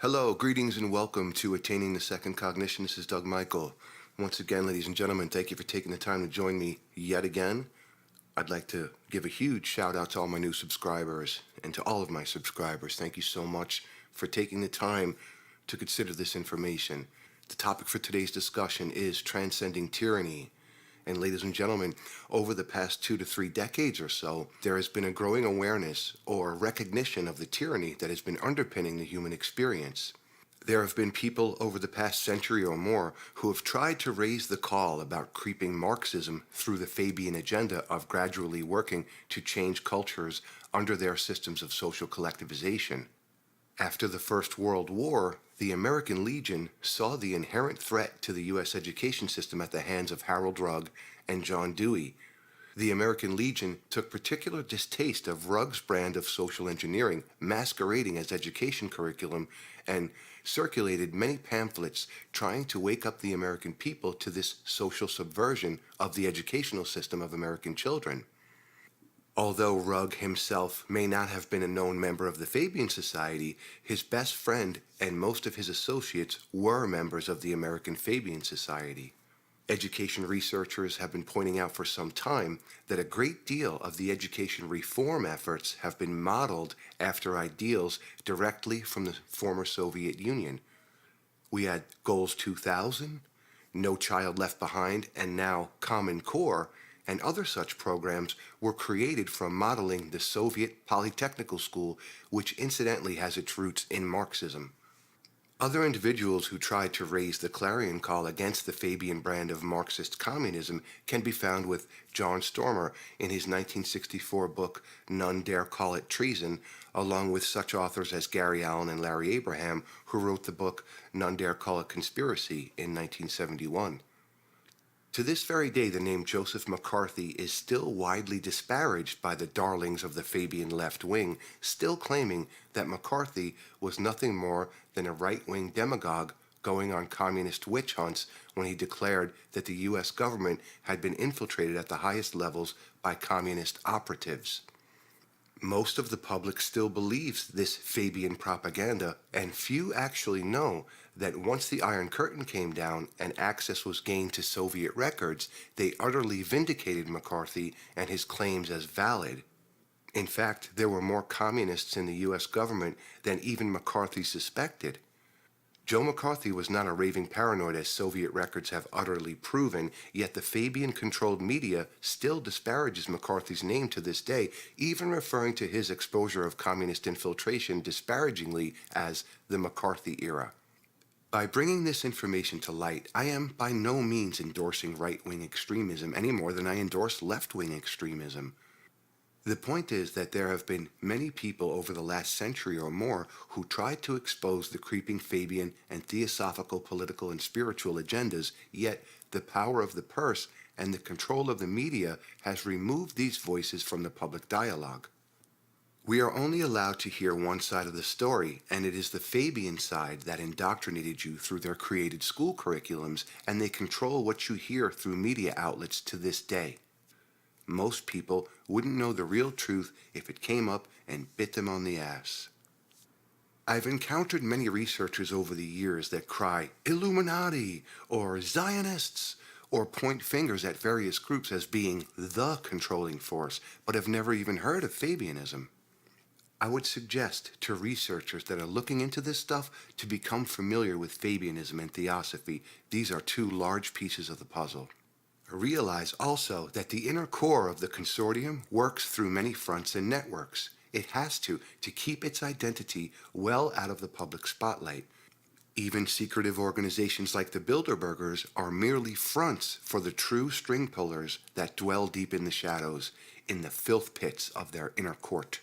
Hello, greetings and welcome to Attaining the Second Cognition. This is Doug Michael. Once again, ladies and gentlemen, thank you for taking the time to join me yet again. I'd like to give a huge shout out to all my new subscribers and to all of my subscribers. Thank you so much for taking the time to consider this information. The topic for today's discussion is Transcending Tyranny. And ladies and gentlemen, over the past 2 to 3 decades or so, there has been a growing awareness or recognition of the tyranny that has been underpinning the human experience. There have been people over the past century or more who have tried to raise the call about creeping Marxism through the Fabian agenda of gradually working to change cultures under their systems of social collectivization. After the First World War, the American Legion saw the inherent threat to the U.S. education system at the hands of Harold Rugg and John Dewey. The American Legion took particular distaste of Rugg's brand of social engineering masquerading as education curriculum and circulated many pamphlets trying to wake up the American people to this social subversion of the educational system of American children. Although Rugg himself may not have been a known member of the Fabian Society, his best friend and most of his associates were members of the American Fabian Society. Education researchers have been pointing out for some time that a great deal of the education reform efforts have been modeled after ideals directly from the former Soviet Union. We had Goals 2000, No Child Left Behind, and now Common Core, and other such programs were created from modeling the Soviet Polytechnical School, which incidentally has its roots in Marxism. Other individuals who tried to raise the clarion call against the Fabian brand of Marxist communism can be found with John Stormer in his 1964 book None Dare Call It Treason, along with such authors as Gary Allen and Larry Abraham, who wrote the book None Dare Call It Conspiracy in 1971. To this very day, the name Joseph McCarthy is still widely disparaged by the darlings of the Fabian left wing, still claiming that McCarthy was nothing more than a right-wing demagogue going on communist witch hunts when he declared that the U.S. government had been infiltrated at the highest levels by communist operatives. Most of the public still believes this Fabian propaganda, and few actually know that once the Iron Curtain came down and access was gained to Soviet records, they utterly vindicated McCarthy and his claims as valid. In fact, there were more communists in the U.S. government than even McCarthy suspected. Joe McCarthy was not a raving paranoid, as Soviet records have utterly proven, yet the Fabian-controlled media still disparages McCarthy's name to this day, even referring to his exposure of communist infiltration disparagingly as the McCarthy era. By bringing this information to light, I am by no means endorsing right-wing extremism any more than I endorse left-wing extremism. The point is that there have been many people over the last century or more who tried to expose the creeping Fabian and theosophical political and spiritual agendas, yet the power of the purse and the control of the media has removed these voices from the public dialogue. We are only allowed to hear one side of the story, and it is the Fabian side that indoctrinated you through their created school curriculums, and they control what you hear through media outlets to this day. Most people wouldn't know the real truth if it came up and bit them on the ass. I've encountered many researchers over the years that cry, Illuminati, or Zionists, or point fingers at various groups as being the controlling force, but have never even heard of Fabianism. I would suggest to researchers that are looking into this stuff to become familiar with Fabianism and Theosophy. These are two large pieces of the puzzle. Realize also that the inner core of the consortium works through many fronts and networks. It has to keep its identity well out of the public spotlight. Even secretive organizations like the Bilderbergers are merely fronts for the true string pullers that dwell deep in the shadows, in the filth pits of their inner court.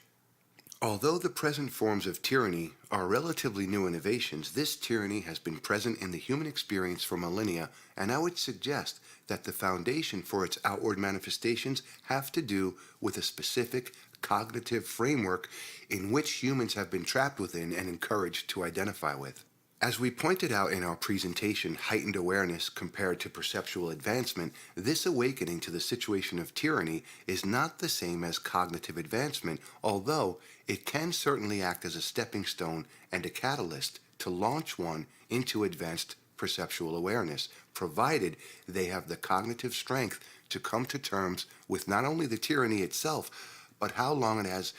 Although the present forms of tyranny are relatively new innovations, this tyranny has been present in the human experience for millennia, and I would suggest that the foundation for its outward manifestations have to do with a specific cognitive framework in which humans have been trapped within and encouraged to identify with. As we pointed out in our presentation, Heightened Awareness Compared to Perceptual Advancement, this awakening to the situation of tyranny is not the same as cognitive advancement, although it can certainly act as a stepping stone and a catalyst to launch one into advanced perceptual awareness, provided they have the cognitive strength to come to terms with not only the tyranny itself, but how long it has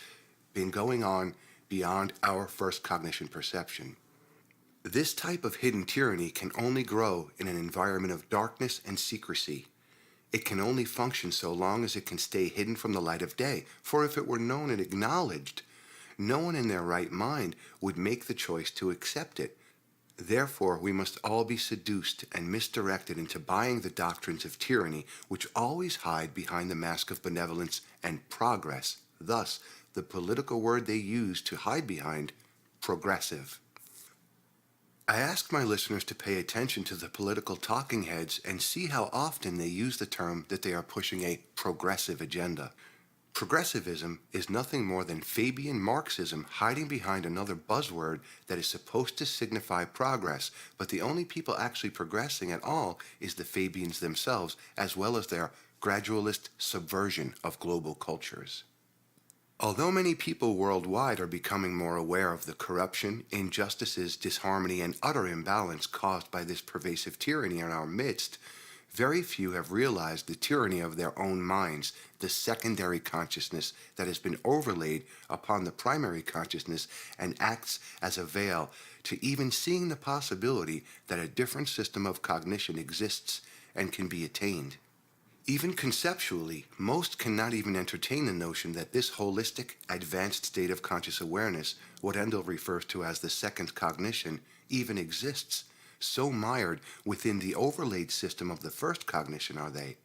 been going on beyond our first cognition perception. This type of hidden tyranny can only grow in an environment of darkness and secrecy. It can only function so long as it can stay hidden from the light of day, for if it were known and acknowledged, no one in their right mind would make the choice to accept it. Therefore, we must all be seduced and misdirected into buying the doctrines of tyranny, which always hide behind the mask of benevolence and progress. Thus, the political word they use to hide behind, progressive. I ask my listeners to pay attention to the political talking heads and see how often they use the term that they are pushing a progressive agenda. Progressivism is nothing more than Fabian Marxism hiding behind another buzzword that is supposed to signify progress, but the only people actually progressing at all is the Fabians themselves, as well as their gradualist subversion of global cultures. Although many people worldwide are becoming more aware of the corruption, injustices, disharmony, and utter imbalance caused by this pervasive tyranny in our midst, very few have realized the tyranny of their own minds, the secondary consciousness that has been overlaid upon the primary consciousness and acts as a veil to even seeing the possibility that a different system of cognition exists and can be attained. Even conceptually, most cannot even entertain the notion that this holistic, advanced state of conscious awareness, what Endall refers to as the second cognition, even exists. So mired within the overlaid system of the first cognition are they.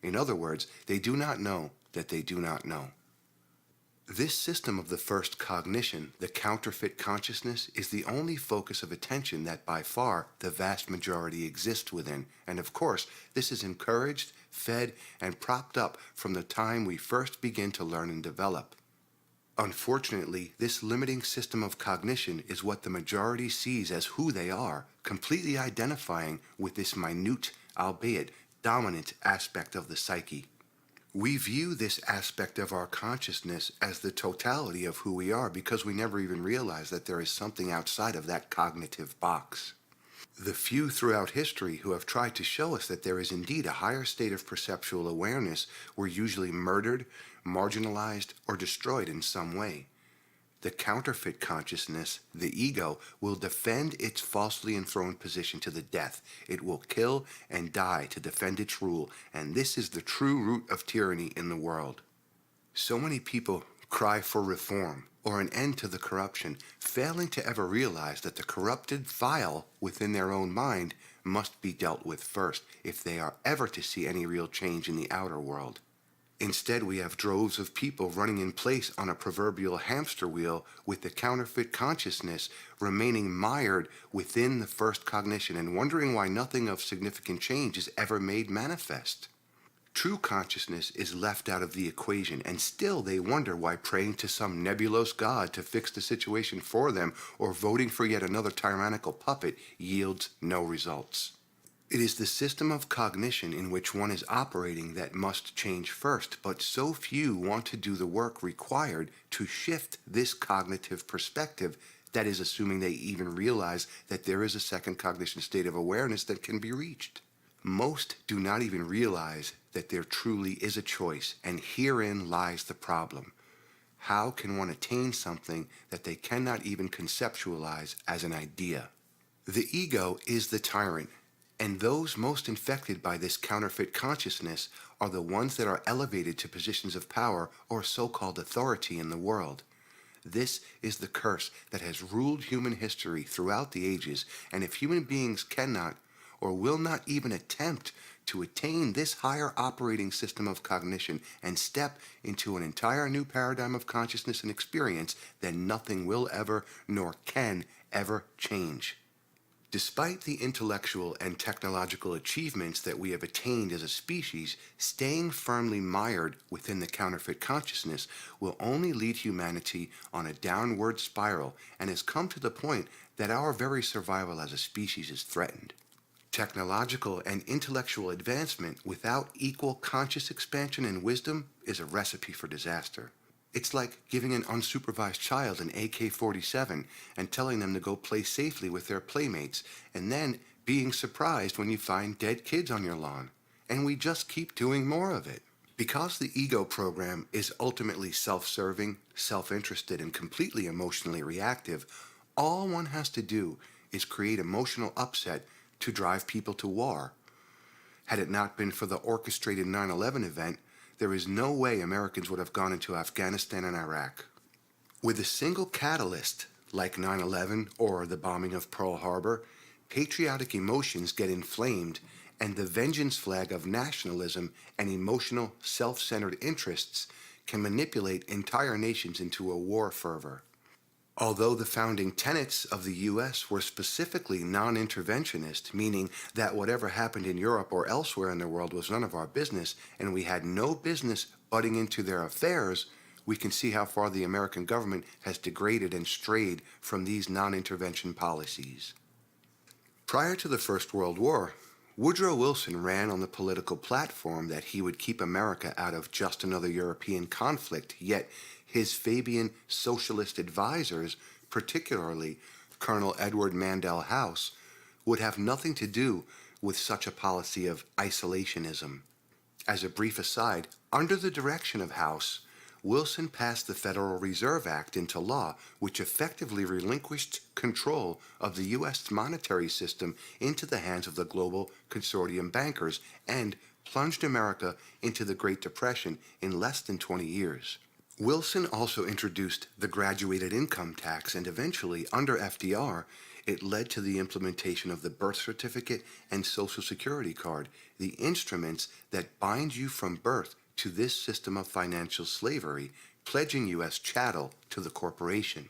In other words, they do not know that they do not know. This system of the first cognition, the counterfeit consciousness, is the only focus of attention that by far the vast majority exist within, and of course this is encouraged, fed, and propped up from the time we first begin to learn and develop. Unfortunately, this limiting system of cognition is what the majority sees as who they are, completely identifying with this minute, albeit dominant aspect of the psyche. We view this aspect of our consciousness as the totality of who we are because we never even realize that there is something outside of that cognitive box. The few throughout history who have tried to show us that there is indeed a higher state of perceptual awareness were usually murdered, marginalized, or destroyed in some way. The counterfeit consciousness, the ego, will defend its falsely enthroned position to the death. It will kill and die to defend its rule, and this is the true root of tyranny in the world. So many people cry for reform or an end to the corruption, failing to ever realize that the corrupted file within their own mind must be dealt with first if they are ever to see any real change in the outer world. Instead, we have droves of people running in place on a proverbial hamster wheel with the counterfeit consciousness remaining mired within the first cognition and wondering why nothing of significant change is ever made manifest. True consciousness is left out of the equation, and still they wonder why praying to some nebulous god to fix the situation for them or voting for yet another tyrannical puppet yields no results. It is the system of cognition in which one is operating that must change first, but so few want to do the work required to shift this cognitive perspective, that is, assuming they even realize that there is a second cognition state of awareness that can be reached. Most do not even realize that there truly is a choice, and herein lies the problem. How can one attain something that they cannot even conceptualize as an idea? The ego is the tyrant. And those most infected by this counterfeit consciousness are the ones that are elevated to positions of power or so-called authority in the world. This is the curse that has ruled human history throughout the ages, and if human beings cannot or will not even attempt to attain this higher operating system of cognition and step into an entire new paradigm of consciousness and experience, then nothing will ever nor can ever change. Despite the intellectual and technological achievements that we have attained as a species, staying firmly mired within the counterfeit consciousness will only lead humanity on a downward spiral and has come to the point that our very survival as a species is threatened. Technological and intellectual advancement without equal conscious expansion and wisdom is a recipe for disaster. It's like giving an unsupervised child an AK-47 and telling them to go play safely with their playmates, and then being surprised when you find dead kids on your lawn. And we just keep doing more of it. Because the ego program is ultimately self-serving, self-interested, and completely emotionally reactive, all one has to do is create emotional upset to drive people to war. Had it not been for the orchestrated 9/11 event, there is no way Americans would have gone into Afghanistan and Iraq. With a single catalyst, like 9/11 or the bombing of Pearl Harbor, patriotic emotions get inflamed, and the vengeance flag of nationalism and emotional, self-centered interests can manipulate entire nations into a war fervor. Although the founding tenets of the U.S. were specifically non-interventionist, meaning that whatever happened in Europe or elsewhere in the world was none of our business, and we had no business butting into their affairs, we can see how far the American government has degraded and strayed from these non-intervention policies. Prior to the First World War, Woodrow Wilson ran on the political platform that he would keep America out of just another European conflict, yet his Fabian socialist advisors, particularly Colonel Edward Mandell House, would have nothing to do with such a policy of isolationism. As a brief aside, under the direction of House, Wilson passed the Federal Reserve Act into law, which effectively relinquished control of the U.S. monetary system into the hands of the global consortium bankers and plunged America into the Great Depression in less than 20 years. Wilson also introduced the graduated income tax, and eventually, under FDR, it led to the implementation of the birth certificate and Social Security card, the instruments that bind you from birth to this system of financial slavery, pledging you as chattel to the corporation.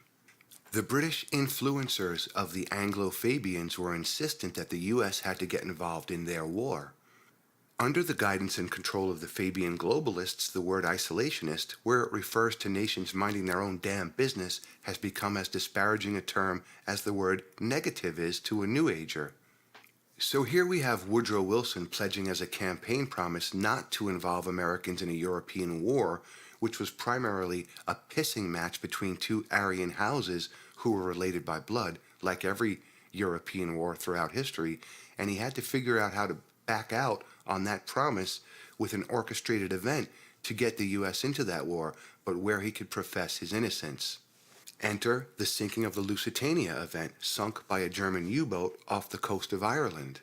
The British influencers of the Anglo-Fabians were insistent that the U.S. had to get involved in their war. Under the guidance and control of the Fabian globalists, the word isolationist, where it refers to nations minding their own damn business, has become as disparaging a term as the word negative is to a New Ager. So here we have Woodrow Wilson pledging as a campaign promise not to involve Americans in a European war, which was primarily a pissing match between two Aryan houses who were related by blood, like every European war throughout history, and he had to figure out how to back out on that promise with an orchestrated event to get the U.S. into that war, but where he could profess his innocence. Enter the sinking of the Lusitania event, sunk by a German U-boat off the coast of Ireland.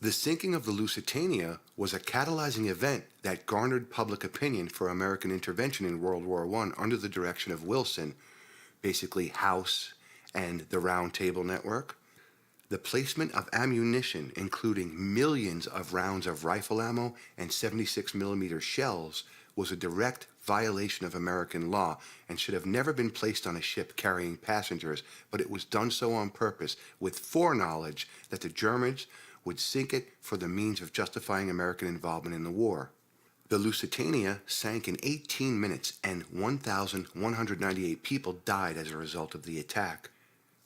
The sinking of the Lusitania was a catalyzing event that garnered public opinion for American intervention in World War I under the direction of Wilson, basically House and the Round Table Network. The placement of ammunition, including millions of rounds of rifle ammo and 76mm shells, was a direct violation of American law and should have never been placed on a ship carrying passengers, but it was done so on purpose with foreknowledge that the Germans would sink it for the means of justifying American involvement in the war. The Lusitania sank in 18 minutes and 1,198 people died as a result of the attack.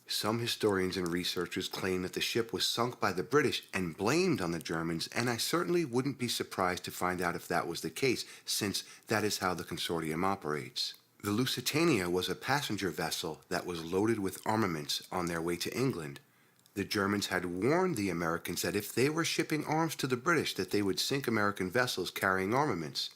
Some historians and researchers claim that the ship was sunk by the British and blamed on the Germans, and I certainly wouldn't be surprised to find out if that was the case, since that is how the consortium operates. The Lusitania was a passenger vessel that was loaded with armaments on their way to England. The Germans had warned the Americans that if they were shipping arms to the British, that they would sink American vessels carrying armaments.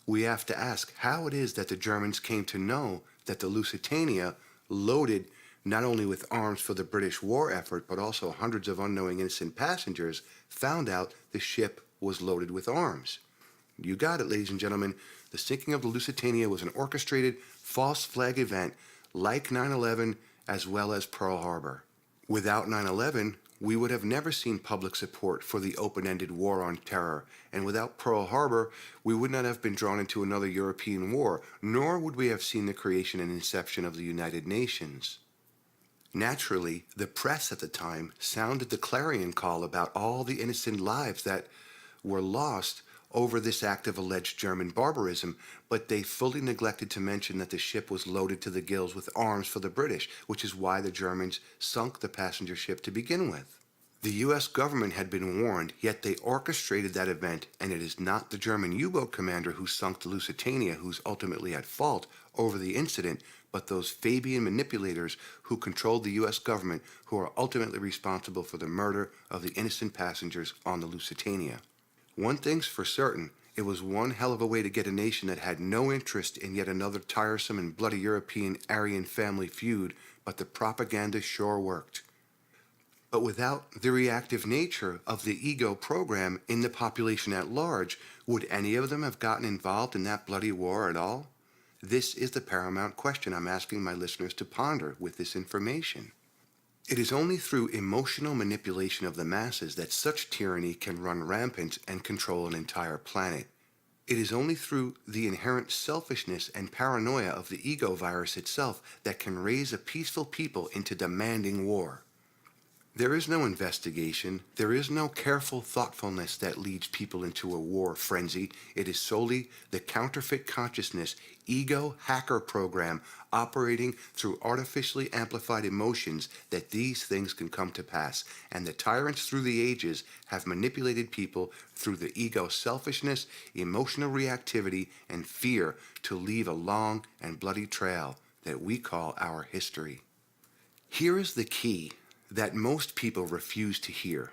We have to ask how it is that the Germans came to know that the Lusitania, loaded not only with arms for the British war effort, but also hundreds of unknowing innocent passengers, found out the ship was loaded with arms. You got it, ladies and gentlemen. The sinking of the Lusitania was an orchestrated false flag event like 9/11 as well as Pearl Harbor. Without 9/11, we would have never seen public support for the open-ended war on terror, and without Pearl Harbor, we would not have been drawn into another European war, nor would we have seen the creation and inception of the United Nations. Naturally, the press at the time sounded the clarion call about all the innocent lives that were lost over this act of alleged German barbarism, but they fully neglected to mention that the ship was loaded to the gills with arms for the British, which is why the Germans sunk the passenger ship to begin with. The U.S. government had been warned, yet they orchestrated that event, and it is not the German U-boat commander who sunk the Lusitania who's ultimately at fault over the incident, but those Fabian manipulators who controlled the U.S. government who are ultimately responsible for the murder of the innocent passengers on the Lusitania. One thing's for certain, it was one hell of a way to get a nation that had no interest in yet another tiresome and bloody European Aryan family feud, but the propaganda sure worked. But without the reactive nature of the ego program in the population at large, would any of them have gotten involved in that bloody war at all? This is the paramount question I'm asking my listeners to ponder with this information. It is only through emotional manipulation of the masses that such tyranny can run rampant and control an entire planet. It is only through the inherent selfishness and paranoia of the ego virus itself that can raise a peaceful people into demanding war. There is no investigation, there is no careful thoughtfulness that leads people into a war frenzy. It is solely the counterfeit consciousness, ego hacker program operating through artificially amplified emotions that these things can come to pass. And the tyrants through the ages have manipulated people through the ego selfishness, emotional reactivity, and fear to leave a long and bloody trail that we call our history. Here is the key that most people refuse to hear.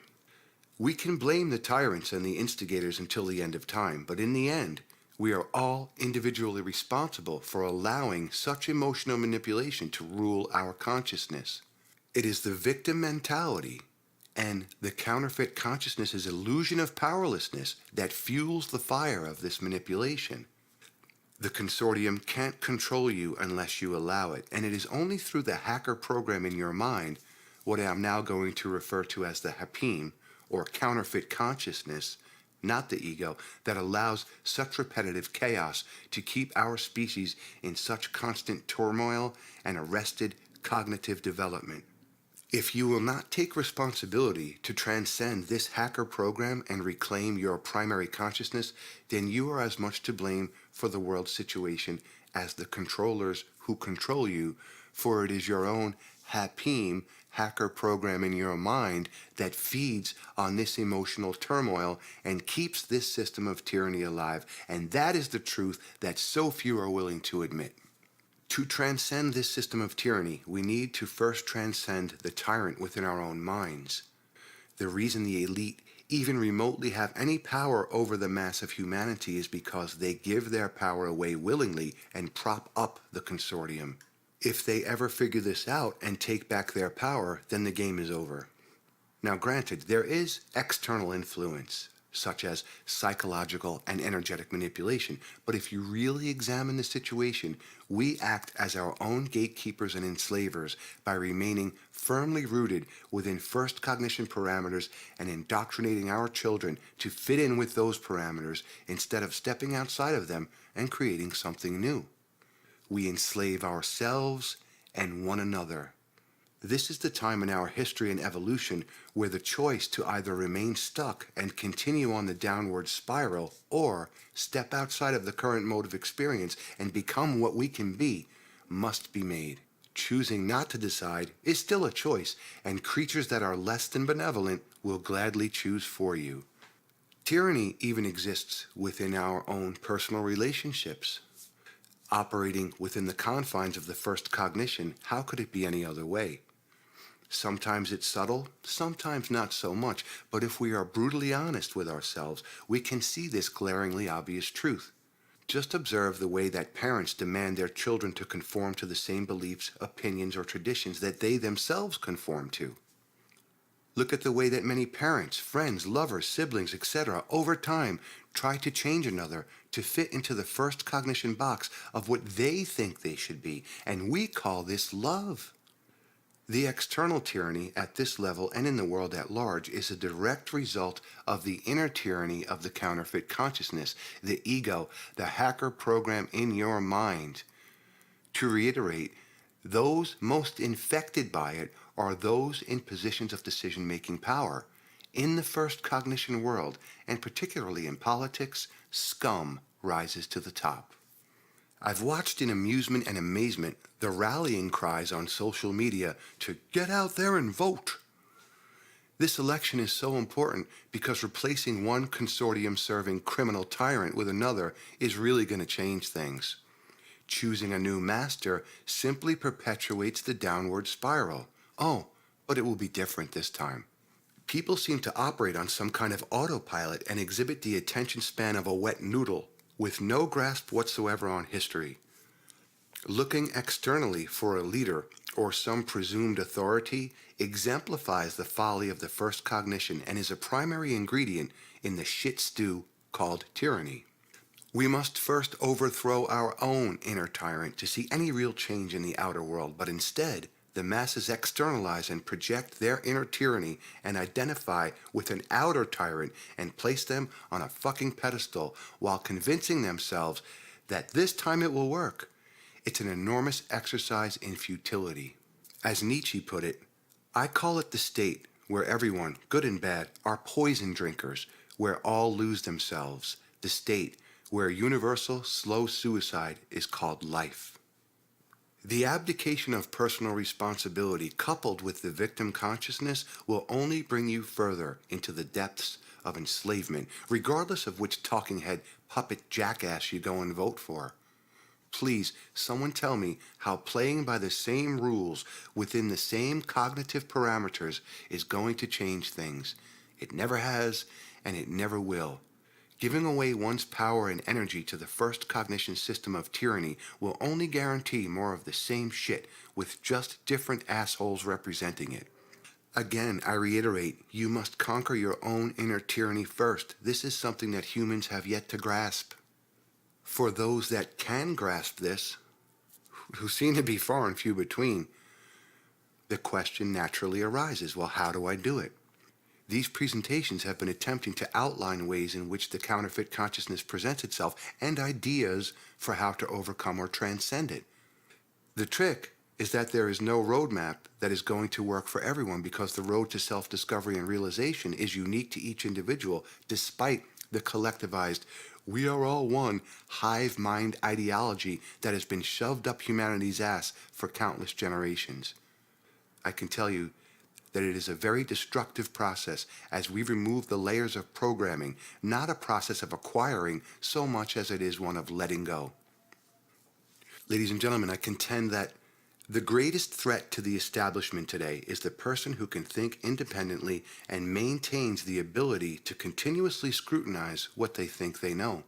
We can blame the tyrants and the instigators until the end of time, but in the end, we are all individually responsible for allowing such emotional manipulation to rule our consciousness. It is the victim mentality and the counterfeit consciousness's illusion of powerlessness that fuels the fire of this manipulation. The consortium can't control you unless you allow it, and it is only through the hacker program in your mind, what I am now going to refer to as the hapim, or counterfeit consciousness, not the ego, that allows such repetitive chaos to keep our species in such constant turmoil and arrested cognitive development. If you will not take responsibility to transcend this hacker program and reclaim your primary consciousness, then you are as much to blame for the world situation as the controllers who control you, for it is your own hapim, hacker program in your mind, that feeds on this emotional turmoil and keeps this system of tyranny alive. And that is the truth that so few are willing to admit. To transcend this system of tyranny, we need to first transcend the tyrant within our own minds. The reason the elite even remotely have any power over the mass of humanity is because they give their power away willingly and prop up the consortium. If they ever figure this out and take back their power, then the game is over. Now granted, there is external influence, such as psychological and energetic manipulation, but if you really examine the situation, we act as our own gatekeepers and enslavers by remaining firmly rooted within first cognition parameters and indoctrinating our children to fit in with those parameters instead of stepping outside of them and creating something new. We enslave ourselves and one another. This is the time in our history and evolution where the choice to either remain stuck and continue on the downward spiral or step outside of the current mode of experience and become what we can be must be made. Choosing not to decide is still a choice, and creatures that are less than benevolent will gladly choose for you. Tyranny even exists within our own personal relationships. Operating within the confines of the first cognition, how could it be any other way? Sometimes it's subtle, sometimes not so much, but if we are brutally honest with ourselves, we can see this glaringly obvious truth. Just observe the way that parents demand their children to conform to the same beliefs, opinions, or traditions that they themselves conform to. Look at the way that many parents, friends, lovers, siblings, etc., over time try to change another to fit into the first cognition box of what they think they should be, and we call this love. The external tyranny at this level and in the world at large is a direct result of the inner tyranny of the counterfeit consciousness, the ego, the hacker program in your mind. To reiterate, those most infected by it are those in positions of decision-making power. In the first cognition world, and particularly in politics, scum rises to the top. I've watched in amusement and amazement the rallying cries on social media to get out there and vote. This election is so important because replacing one consortium-serving criminal tyrant with another is really going to change things. Choosing a new master simply perpetuates the downward spiral. Oh, but it will be different this time. People seem to operate on some kind of autopilot and exhibit the attention span of a wet noodle, with no grasp whatsoever on history. Looking externally for a leader or some presumed authority exemplifies the folly of the first cognition and is a primary ingredient in the shit stew called tyranny. We must first overthrow our own inner tyrant to see any real change in the outer world, but instead, the masses externalize and project their inner tyranny and identify with an outer tyrant and place them on a fucking pedestal while convincing themselves that this time it will work. It's an enormous exercise in futility. As Nietzsche put it, I call it the state where everyone, good and bad, are poison drinkers, where all lose themselves, the state where universal slow suicide is called life. The abdication of personal responsibility coupled with the victim consciousness will only bring you further into the depths of enslavement, regardless of which talking head puppet jackass you go and vote for. Please, someone tell me how playing by the same rules within the same cognitive parameters is going to change things. It never has, and it never will. Giving away one's power and energy to the first cognition system of tyranny will only guarantee more of the same shit with just different assholes representing it. Again, I reiterate, you must conquer your own inner tyranny first. This is something that humans have yet to grasp. For those that can grasp this, who seem to be far and few between, the question naturally arises, well, how do I do it? These presentations have been attempting to outline ways in which the counterfeit consciousness presents itself and ideas for how to overcome or transcend it. The trick is that there is no roadmap that is going to work for everyone because the road to self-discovery and realization is unique to each individual despite the collectivized, we are all one hive mind ideology that has been shoved up humanity's ass for countless generations. I can tell you that it is a very destructive process as we remove the layers of programming, not a process of acquiring so much as it is one of letting go. Ladies and gentlemen, I contend that the greatest threat to the establishment today is the person who can think independently and maintains the ability to continuously scrutinize what they think they know.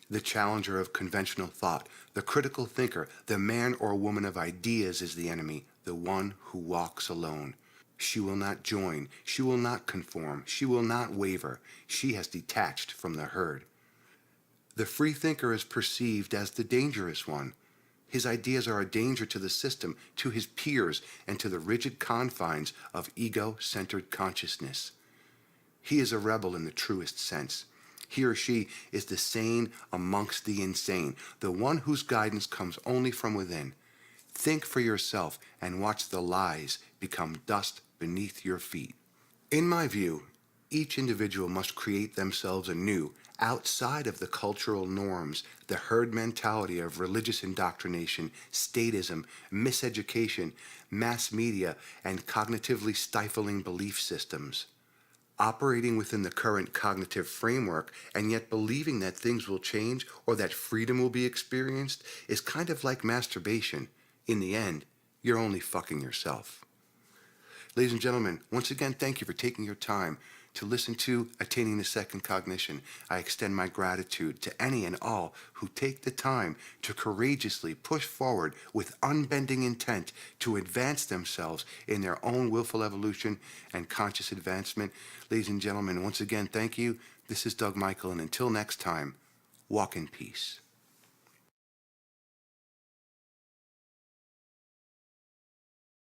The challenger of conventional thought, the critical thinker, the man or woman of ideas is the enemy, the one who walks alone. She will not join. She will not conform. She will not waver. She has detached from the herd. The free thinker is perceived as the dangerous one. His ideas are a danger to the system, to his peers, and to the rigid confines of ego-centered consciousness. He is a rebel in the truest sense. He or she is the sane amongst the insane, the one whose guidance comes only from within. Think for yourself and watch the lies become dust beneath your feet. In my view, each individual must create themselves anew, outside of the cultural norms, the herd mentality of religious indoctrination, statism, miseducation, mass media, and cognitively stifling belief systems. Operating within the current cognitive framework and yet believing that things will change or that freedom will be experienced is kind of like masturbation. In the end, you're only fucking yourself. Ladies and gentlemen, once again, thank you for taking your time to listen to Attaining the Second Cognition. I extend my gratitude to any and all who take the time to courageously push forward with unbending intent to advance themselves in their own willful evolution and conscious advancement. Ladies and gentlemen, once again, thank you. This is Doug Michael, and until next time, walk in peace.